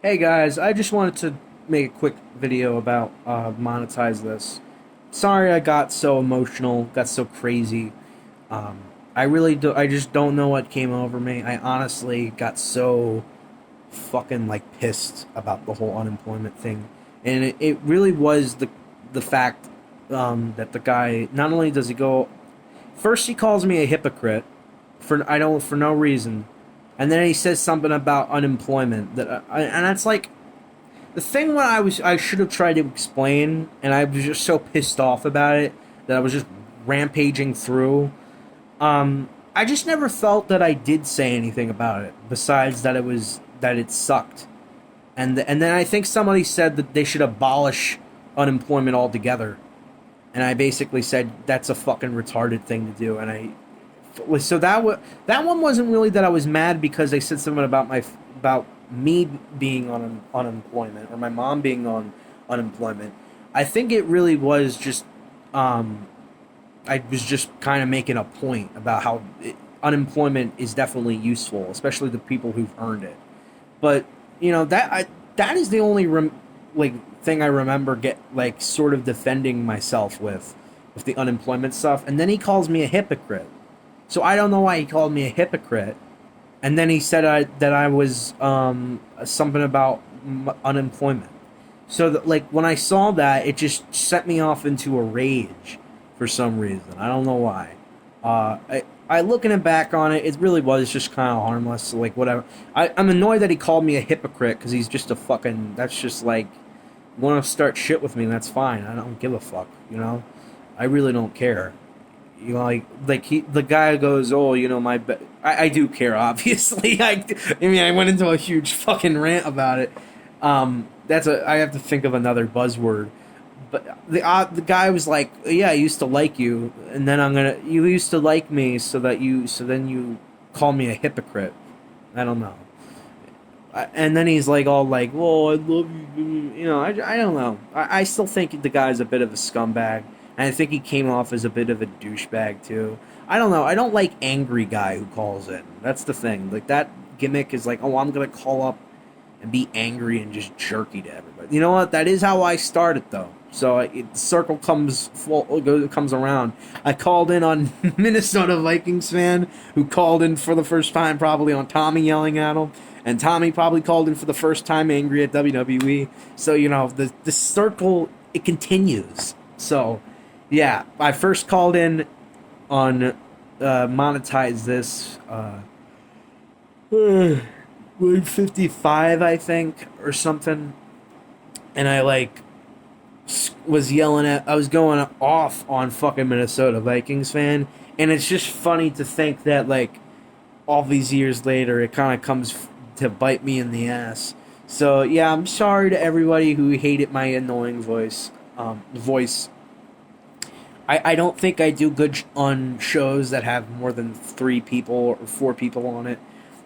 Hey guys, I just wanted to make a quick video about monetize this. Sorry I got so emotional, got so crazy. Um, I just don't know what came over me. I honestly got so fucking like pissed about the whole unemployment thing, and it really was the fact that the guy not only does he go first he calls me a hypocrite for no reason, and then he says something about unemployment and that's like the thing when I should have tried to explain, and I was just so pissed off about it that I was just rampaging through. I just never felt that I did say anything about it besides that it sucked, and then I think somebody said that they should abolish unemployment altogether, and I basically said that's a fucking retarded thing to do, and so that one wasn't really that I was mad because they said something about me being on unemployment or my mom being on unemployment. I think it really was just I was just kind of making a point about how unemployment is definitely useful, especially the people who've earned it. But that is the only like thing I remember get like sort of defending myself with the unemployment stuff. And then he calls me a hypocrite. So I don't know why he called me a hypocrite. And then he said that I was something about unemployment. So that, like when I saw that, it just set me off into a rage for some reason. I don't know why. I looking it back on it, it really was just kind of harmless. Like whatever. I'm annoyed that he called me a hypocrite because he's just a fucking. That's just like want to start shit with me. That's fine. I don't give a fuck. I really don't care. The guy goes, oh, I do care, obviously. I went into a huge fucking rant about it. I have to think of another buzzword, but the guy was like, yeah, I used to like you, and then you used to like me, so then you call me a hypocrite. I don't know. And then he's like all like, "Well, I love you." I don't know. I still think the guy's a bit of a scumbag, and I think he came off as a bit of a douchebag too. I don't know. I don't like angry guy who calls in. That's the thing. Like that gimmick is like, oh, I'm gonna call up and be angry and just jerky to everybody. You know what? That is how I started though. So the circle comes around. I called in on Minnesota Vikings fan who called in for the first time, probably on Tommy yelling at him. And Tommy probably called in for the first time angry at WWE. So, the circle, it continues. So, yeah, I first called in on monetize this, 155, I think, or something. And I, I was going off on fucking Minnesota Vikings fan. And it's just funny to think that, all these years later, it kind of comes to bite me in the ass. So yeah, I'm sorry to everybody who hated my annoying voice. I don't think I do good on shows that have more than 3 people or 4 people on it.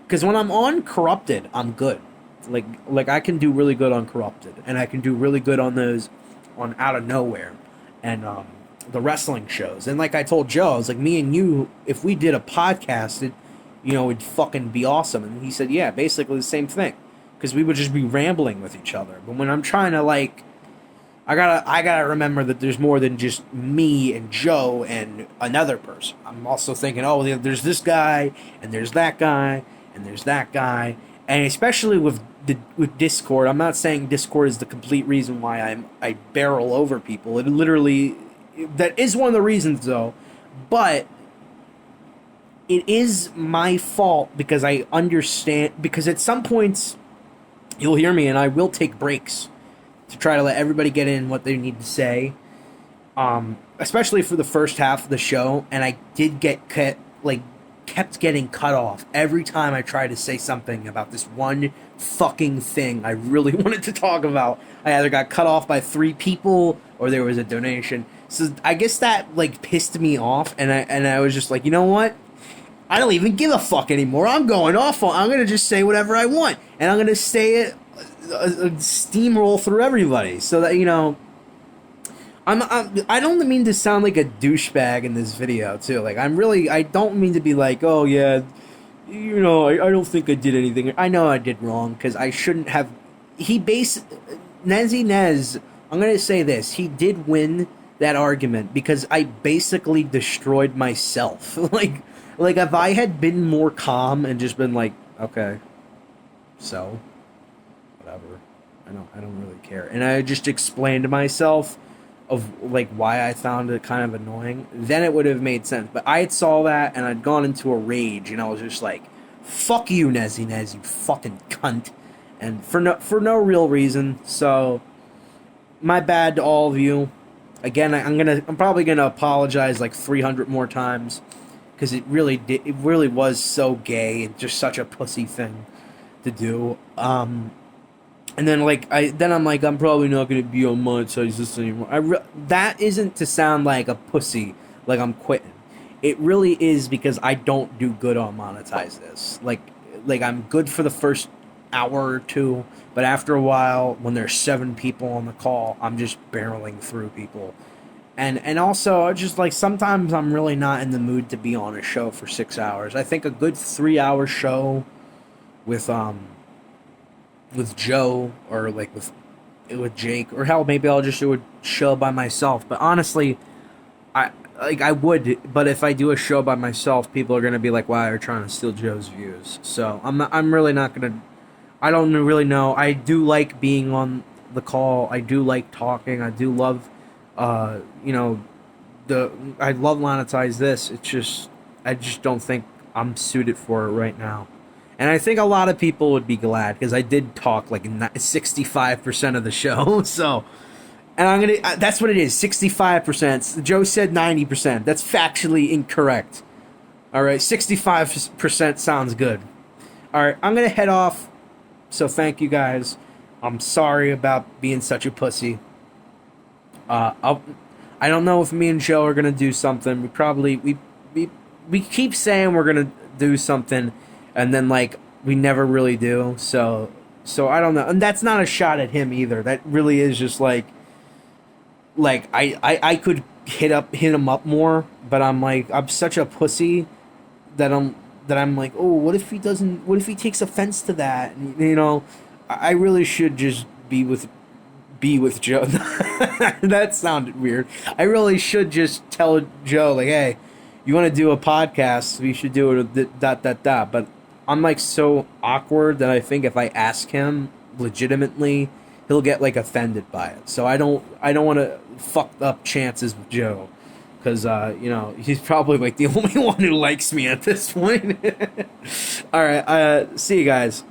Because when I'm on Corrupted, I'm good. Like I can do really good on Corrupted, and I can do really good on those on Out of Nowhere, and the wrestling shows. And like I told Joe, I was like, me and you, if we did a podcast, it'd fucking be awesome. And he said, yeah, basically the same thing. Because we would just be rambling with each other. But when I'm trying to, I gotta remember that there's more than just me and Joe and another person. I'm also thinking, oh, there's this guy, and there's that guy, and there's that guy. And especially with Discord, I'm not saying Discord is the complete reason why I barrel over people. It literally, that is one of the reasons, though. But it is my fault because I understand, because at some points you'll hear me and I will take breaks to try to let everybody get in what they need to say, especially for the first half of the show. And I did kept getting cut off every time I tried to say something about this one fucking thing I really wanted to talk about. I either got cut off by 3 people or there was a donation. So I guess that pissed me off, and I was just like, you know what? I don't even give a fuck anymore. I'm going off on. I'm gonna just say whatever I want, and I'm gonna say it, steamroll through everybody, so that I don't mean to sound like a douchebag in this video too. I don't mean to be like, oh yeah, I don't think I did anything. I know I did wrong because I shouldn't have he base Nezzy Nez. I'm gonna say this: he did win that argument because I basically destroyed myself. like if I had been more calm and just been like, okay, so whatever, I don't really care, and I just explained to myself of like why I found it kind of annoying, then it would have made sense. But I had saw that and I'd gone into a rage, and I was just like, "Fuck you, Nezzy Nez, you fucking cunt," and for no real reason. So my bad to all of you. Again, I'm probably gonna apologize like 300 more times because it really was so gay and just such a pussy thing to do. And then I'm like, I'm probably not gonna be on monetize this anymore. That isn't to sound like a pussy, like I'm quitting. It really is because I don't do good on monetize this. Like I'm good for the first hour or two, but after a while, when there's 7 people on the call, I'm just barreling through people. And also, just like sometimes I'm really not in the mood to be on a show for 6 hours. I think a good 3-hour show with Joe or like with Jake, or hell, maybe I'll just do a show by myself. But honestly, I would, but if I do a show by myself, people are gonna be like, "Wow, you're trying to steal Joe's views." So I'm really not gonna. I don't really know. I do like being on the call. I do like talking. I do love, you know, I love monetize this. It's just I just don't think I'm suited for it right now. And I think a lot of people would be glad because I did talk like 65% of the show. So, and that's what it is, 65%. Joe said 90%. That's factually incorrect. All right, 65% sounds good. All right, I'm going to head off. So thank you guys. I'm sorry about being such a pussy. I don't know if me and Joe are going to do something. We keep saying we're going to do something, and then like we never really do. So I don't know, and that's not a shot at him either. That really is just like I could hit him up more, but I'm such a pussy that I'm like, oh, what if he takes offense to that? And, you know, I really should just be with Joe. That sounded weird. I really should just tell Joe like, hey, you want to do a podcast? We should do it with dot. But I'm like so awkward that I think if I ask him legitimately, he'll get like offended by it. So I don't want to fuck up chances with Joe, because you know, he's probably like the only one who likes me at this point. All right, see you guys.